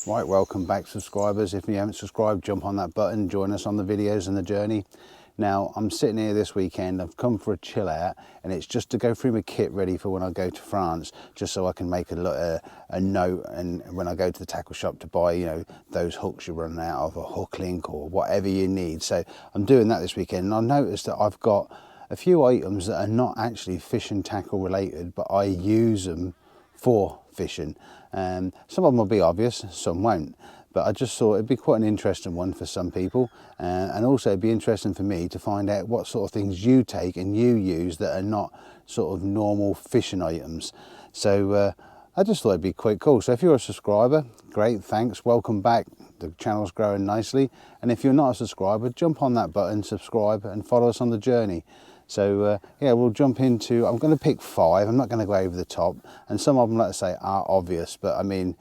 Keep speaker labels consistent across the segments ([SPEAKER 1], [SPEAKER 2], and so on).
[SPEAKER 1] Right, welcome back subscribers. If you haven't subscribed, jump on that button, join us on the videos and the journey. Now, I'm sitting here this weekend, I've come for a chill out, and it's just to go through my kit ready for when I go to France, just so I can make a note, and when I go to the tackle shop to buy, you know, those hooks you're running out of, a hook link or whatever you need. So I'm doing that this weekend, and I noticed that I've got a few items that are not actually fish and tackle related, but I use them for fishing. Some of them will be obvious, some won't, but I just thought it'd be quite an interesting one for some people, and also it'd be interesting for me to find out what sort of things you take and you use that are not sort of normal fishing items. So I just thought it'd be quite cool. So if you're a subscriber, great, thanks, welcome back. The channel's growing nicely, and if you're not a subscriber, jump on that button, subscribe and follow us on the journey. So yeah, we'll jump into, I'm going to pick 5, I'm not going to go over the top, and some of them, like I say, are obvious, but I mean,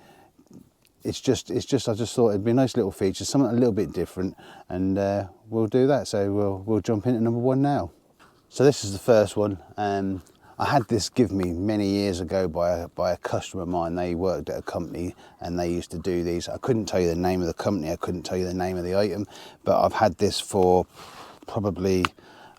[SPEAKER 1] it's just I just thought it'd be a nice little feature, something a little bit different, and we'll do that. So we'll jump into number 1 now. So this is the first one. I had this given me many years ago by a customer of mine. They worked at a company and they used to do these. I couldn't tell you the name of the company, I couldn't tell you the name of the item, but I've had this for probably,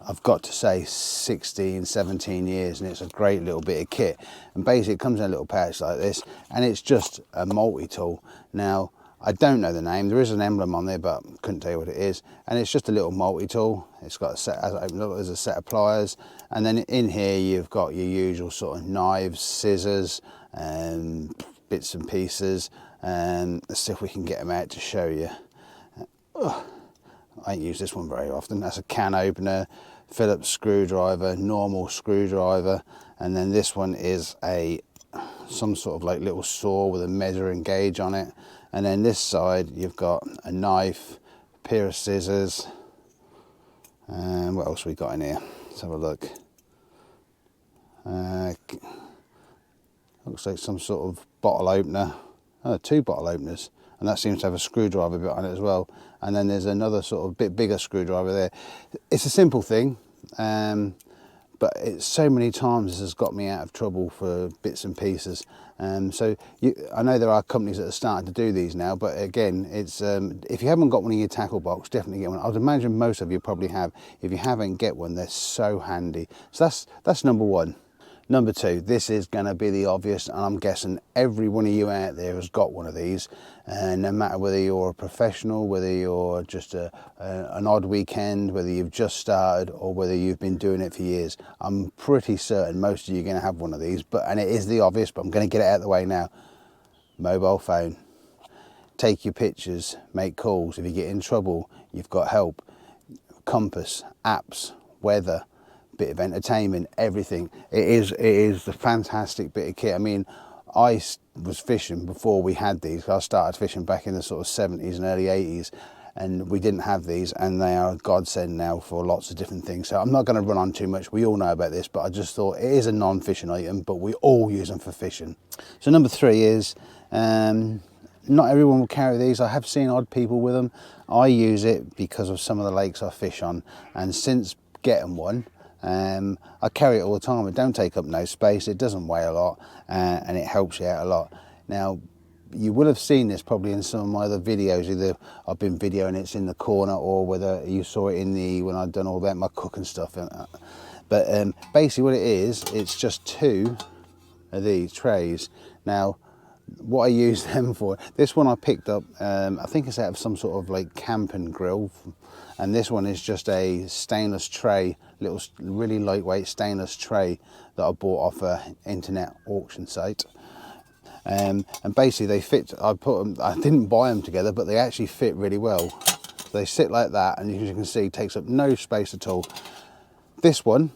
[SPEAKER 1] I've got to say 16, 17 years, and it's a great little bit of kit. And basically it comes in a little pouch like this, and it's just a multi-tool. Now, I don't know the name, there is an emblem on there, but couldn't tell you what it is. And it's just a little multi-tool. It's got a set, as I open it up, there's a set of pliers. And then in here you've got your usual sort of knives, scissors, and bits and pieces. And let's see if we can get them out to show you. I ain't used this one very often. That's a can opener, Phillips screwdriver, normal screwdriver, and then this one is some sort of like little saw with a measuring gauge on it. And then this side you've got a knife, a pair of scissors, and what else we got in here? Let's have a look. Looks like some sort of bottle opener. 2 bottle openers, and that seems to have a screwdriver bit on it as well. And then there's another sort of bit bigger screwdriver there. It's a simple thing, but it's so many times has got me out of trouble for bits and pieces. So I know there are companies that are starting to do these now, but again, it's if you haven't got one in your tackle box, definitely get one. I'd imagine most of you probably have. If you haven't, get one. They're so handy. So that's number 1. Number 2, this is going to be the obvious, and I'm guessing every one of you out there has got one of these, and no matter whether you're a professional, whether you're just an odd weekend, whether you've just started, or whether you've been doing it for years, I'm pretty certain most of you are going to have one of these, and it is the obvious, but I'm going to get it out of the way now. Mobile phone. Take your pictures, make calls. If you get in trouble, you've got help. Compass, apps, weather, bit of entertainment, everything. It is the fantastic bit of kit. I mean, I was fishing before we had these. I started fishing back in the sort of 70s and early 80s, and we didn't have these, and they are a godsend now for lots of different things. So I'm not going to run on too much, we all know about this, but I just thought it is a non-fishing item, but we all use them for fishing. So number 3 is, not everyone will carry these. I have seen odd people with them. I use it because of some of the lakes I fish on, and since getting one, I carry it all the time. It don't take up no space, it doesn't weigh a lot, and it helps you out a lot. Now, you will have seen this probably in some of my other videos, either I've been videoing it's in the corner, or whether you saw it in when I've done all about my cooking stuff. But basically what it is, it's just 2 of these trays. Now, what I use them for, this one I picked up, I think it's out of some sort of like camping grill, and this one is just a stainless tray, little really lightweight stainless tray that I bought off an internet auction site. And basically they fit, I didn't buy them together, but they actually fit really well. So they sit like that, and as you can see, takes up no space at all. This one,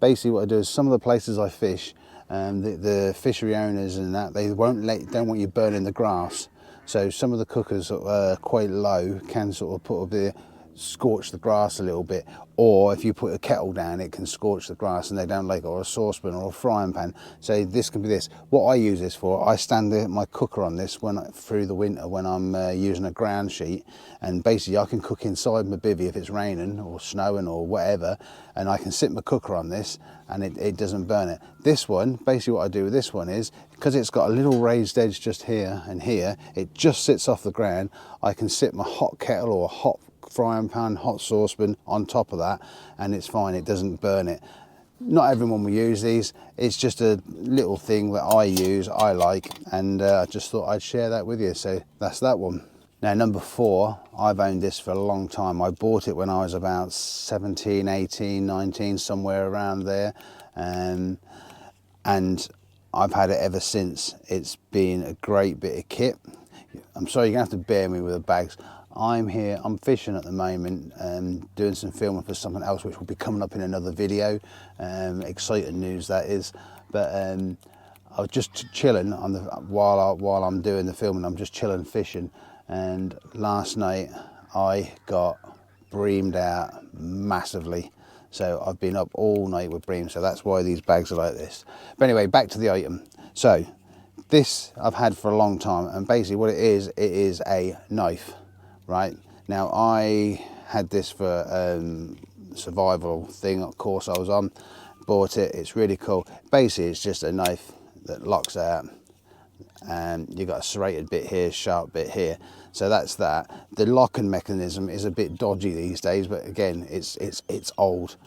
[SPEAKER 1] basically what I do is, some of the places I fish, the fishery owners and that, they don't want you burning the grass. So some of the cookers that are quite low can sort of put up there, scorch the grass a little bit, or if you put a kettle down it can scorch the grass and they don't like it, or a saucepan or a frying pan. So this can be this. What I use this for, I stand my cooker on this through the winter when I'm using a ground sheet, and basically I can cook inside my bivvy if it's raining or snowing or whatever, and I can sit my cooker on this and it doesn't burn it. This one, basically what I do with this one is, because it's got a little raised edge just here and here, it just sits off the ground. I can sit my hot kettle or hot frying pan, hot saucepan on top of that, and it's fine, it doesn't burn it. Not everyone will use these, it's just a little thing that I use, I like, and I just thought I'd share that with you. So that's that one. Now number 4, I've owned this for a long time. I bought it when I was about 17, 18, 19, somewhere around there, and I've had it ever since. It's been a great bit of kit. I'm sorry, you're gonna have to bear me with the bags. I'm fishing at the moment and doing some filming for something else which will be coming up in another video. Exciting news that is. But I was just chilling on while I'm doing the filming. I'm just chilling fishing, and last night I got breamed out massively. So I've been up all night with bream, so that's why these bags are like this. But anyway, back to the item. So this I've had for a long time, and basically what it is a knife, right? Now I had this for survival thing, of course I was on, bought it, it's really cool. Basically it's just a knife that locks out, and you've got a serrated bit here, sharp bit here. So that's that. The locking mechanism is a bit dodgy these days, but again, it's old.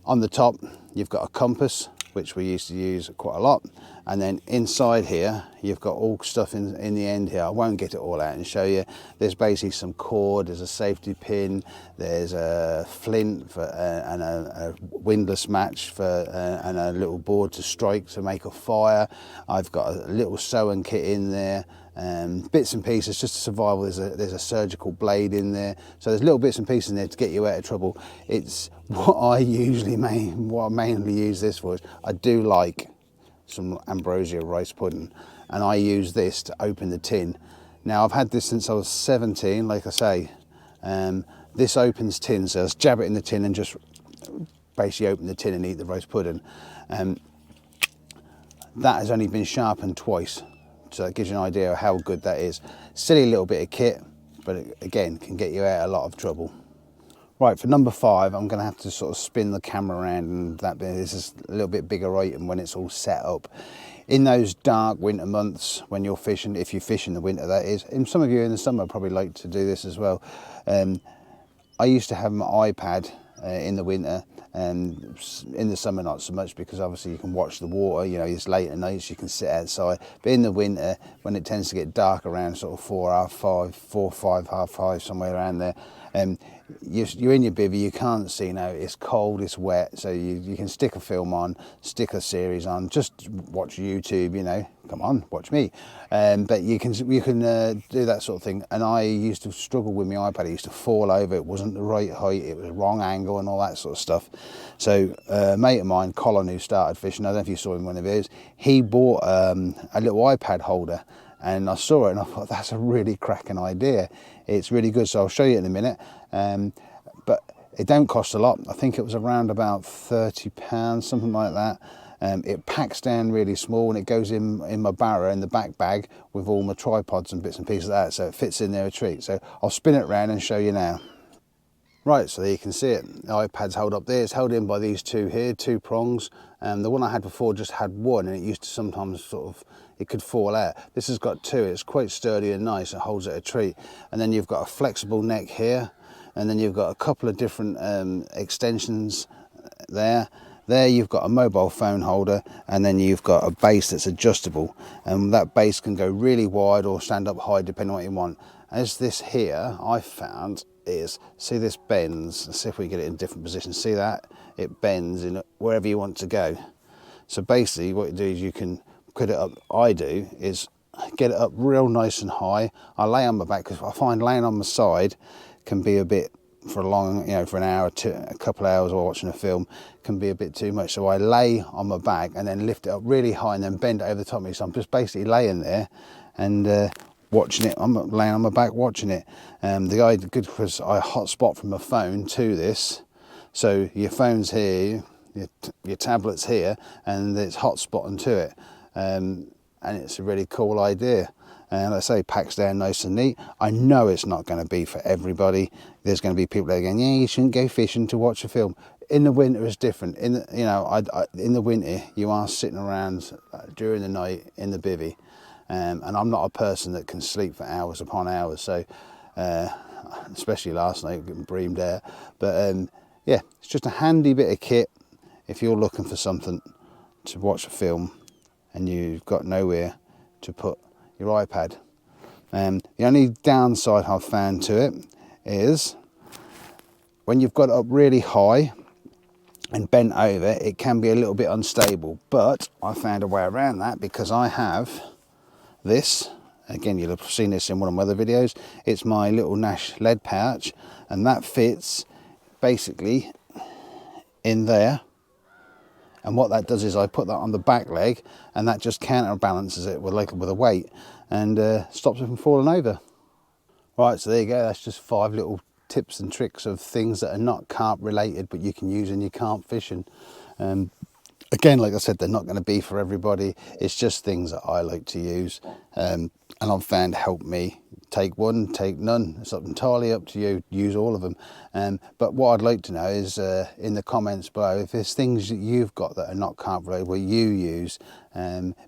[SPEAKER 1] On the top, you've got a compass, which we used to use quite a lot. And then inside here, you've got all stuff in the end here. I won't get it all out and show you. There's basically some cord, there's a safety pin, there's a flint and a windlass match and a little board to strike to make a fire. I've got a little sewing kit in there. Bits and pieces just to survival. There's a surgical blade in there, so there's little bits and pieces in there to get you out of trouble. It's what I mainly use this for. Is I do like some ambrosia rice pudding, and I use this to open the tin. Now I've had this since I was 17, like I say. This opens tin, so I just jab it in the tin and just basically open the tin and eat the rice pudding. That has only been sharpened twice. So that gives you an idea of how good that is. Silly little bit of kit, but it, again, can get you out of a lot of trouble. Right, for number 5, I'm gonna have to sort of spin the camera around, and this is a little bit bigger item when it's all set up. In those dark winter months when you're fishing, if you fish in the winter that is, and some of you in the summer probably like to do this as well. I used to have my iPad in the winter, and in the summer not so much, because obviously you can watch the water, you know, it's late at night so you can sit outside. But in the winter, when it tends to get dark around sort of 4, half 5, 4, 5, half 5, somewhere around there, you're in your bivvy, you can't see now, it's cold, it's wet, so you can stick a film on, stick a series on, just watch YouTube, you know, come on, watch me. But you can do that sort of thing. And I used to struggle with my iPad. It used to fall over, it wasn't the right height, it was wrong angle and all that sort of stuff. So a mate of mine, Colin, who started fishing, I don't know if you saw him one of his, he bought a little iPad holder, and I saw it and I thought, that's a really cracking idea. It's really good, so I'll show you in a minute. But it don't cost a lot. I think it was around about £30, something like that. It packs down really small, and it goes in my barrow in the back bag with all my tripods and bits and pieces like that, so it fits in there a treat. So I'll spin it around and show you now. Right, so there you can see it. The iPad's held up there. It's held in by these two here, 2 prongs. The one I had before just had one, and it used to sometimes sort of, it could fall out. This has got 2. It's quite sturdy and nice. It holds it a treat. And then you've got a flexible neck here, and then you've got a couple of different extensions there. There you've got a mobile phone holder, and then you've got a base that's adjustable, and that base can go really wide or stand up high depending on what you want. As this here, I found is, see this bends, let's see if we get it in different positions, see that? It bends in wherever you want to go. So basically what you do is you can put it up, I do, is get it up real nice and high. I lay on my back, because I find laying on my side can be a bit, for a long, you know, for an hour, a couple of hours while watching a film, can be a bit too much. So I lay on my back and then lift it up really high and then bend it over the top of me. So I'm just basically laying there, and watching it. I'm laying on my back watching it. The guy good because I hotspot from my phone to this, so your phone's here, your tablet's here, and it's hotspotting to it, and it's a really cool idea. And like I say, packs down nice and neat. I know it's not going to be for everybody. There's going to be people that are going, yeah, you shouldn't go fishing to watch a film. In the winter it's different. In the, you know, in the winter you are sitting around during the night in the bivvy, and I'm not a person that can sleep for hours upon hours. So, especially last night, getting breamed air. But yeah, it's just a handy bit of kit if you're looking for something to watch a film and you've got nowhere to put your iPad. The only downside I've found to it is when you've got it up really high and bent over, it can be a little bit unstable, but I found a way around that because I have this. Again, you'll have seen this in one of my other videos. It's my little Nash lead pouch, and that fits basically in there. And what that does is I put that on the back leg, and that just counterbalances it with a weight, and stops it from falling over. Right, so there you go. That's just 5 little tips and tricks of things that are not carp related, but you can use in your carp fishing. Again, like I said, they're not going to be for everybody. It's just things that I like to use, and I've found help me. Take one, take none. It's entirely up to you. Use all of them. But what I'd like to know is in the comments below, if there's things that you've got that are not carp related, what you use.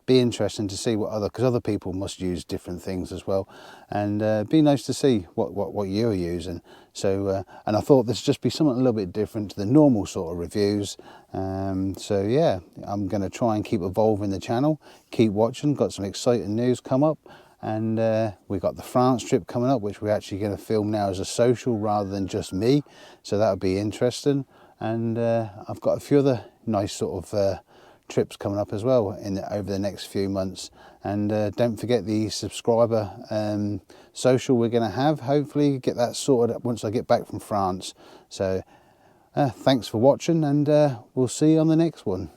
[SPEAKER 1] Be interesting to see what because other people must use different things as well, and be nice to see what you're using. So, and I thought this would just be something a little bit different to the normal sort of reviews. So yeah, I'm going to try and keep evolving the channel, keep watching. Got some exciting news come up. And we've got the France trip coming up, which we're actually going to film now as a social rather than just me. So that'll be interesting. And I've got a few other nice sort of trips coming up as well over the next few months. And don't forget the subscriber social we're going to have. Hopefully get that sorted once I get back from France. So thanks for watching, and we'll see you on the next one.